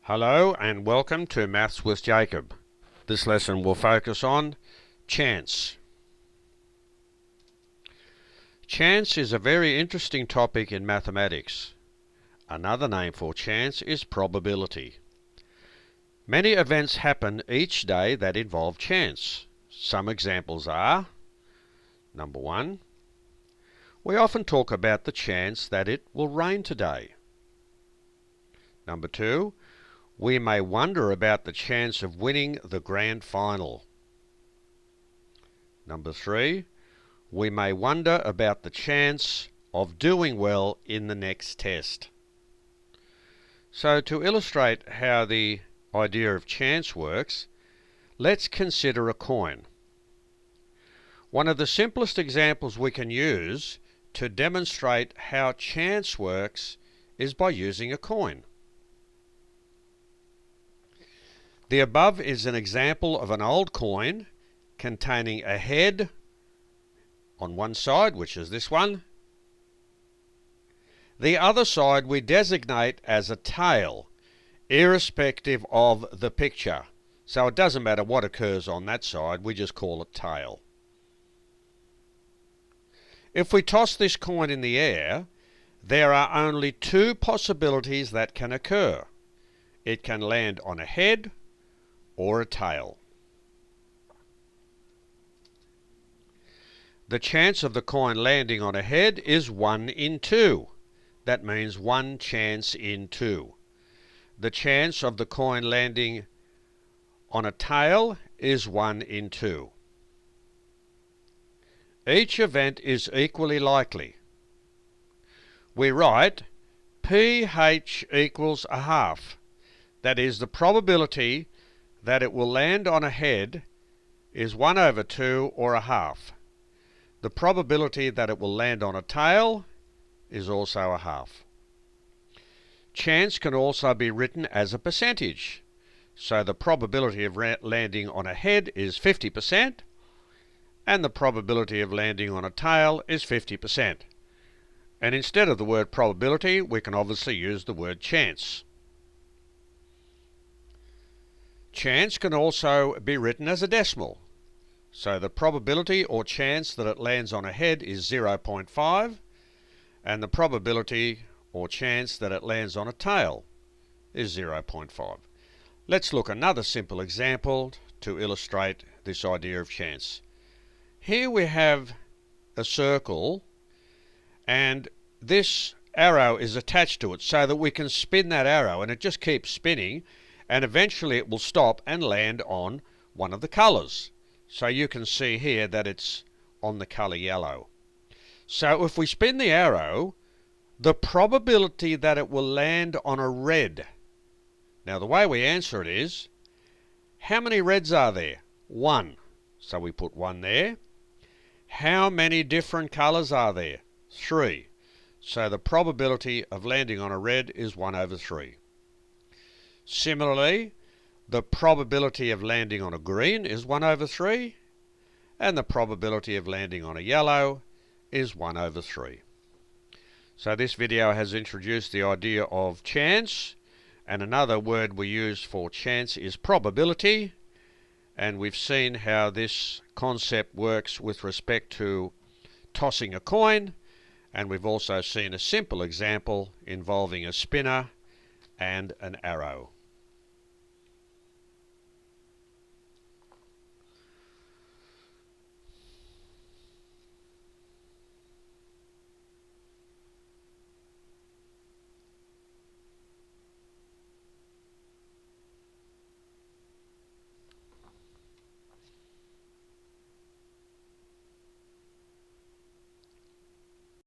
Hello and welcome to Maths with Jacob. This lesson will focus on chance. Chance is a very interesting topic in mathematics. Another name for chance is probability. Many events happen each day that involve chance. Some examples are: number 1, we often talk about the chance that it will rain today. Number 2, we may wonder about the chance of winning the grand final. Number 3, we may wonder about the chance of doing well in the next test. So to illustrate how the idea of chance works, let's consider a coin. One of the simplest examples we can use to demonstrate how chance works is by using a coin. The above is an example of an old coin containing a head on one side, which is this one. The other side we designate as a tail, irrespective of the picture. So it doesn't matter what occurs on that side, we just call it tail. If we toss this coin in the air, there are only two possibilities that can occur. It can land on a head or a tail. The chance of the coin landing on a head is 1 in 2. That means 1 chance in 2. The chance of the coin landing on a tail is 1 in 2. Each event is equally likely. We write pH equals a half. That is, the probability that it will land on a head is 1 over 2 or a half. The probability that it will land on a tail is also a half. Chance can also be written as a percentage. So the probability of landing on a head is 50%, and the probability of landing on a tail is 50%. And instead of the word probability, we can obviously use the word chance. Chance can also be written as a decimal. So the probability or chance that it lands on a head is 0.5, and the probability or chance that it lands on a tail is 0.5. Let's look at another simple example to illustrate this idea of chance. Here we have a circle, and this arrow is attached to it so that we can spin that arrow, and it just keeps spinning, and eventually it will stop and land on one of the colours. So you can see here that it's on the colour yellow. So if we spin the arrow, the probability that it will land on a red. Now the way we answer it is, how many reds are there? 1. So we put 1 there. How many different colours are there? 3. So the probability of landing on a red is 1 over 3. Similarly, the probability of landing on a green is 1 over 3, and the probability of landing on a yellow is 1 over 3. So this video has introduced the idea of chance, and another word we use for chance is probability, and we've seen how this concept works with respect to tossing a coin, and we've also seen a simple example involving a spinner and an arrow.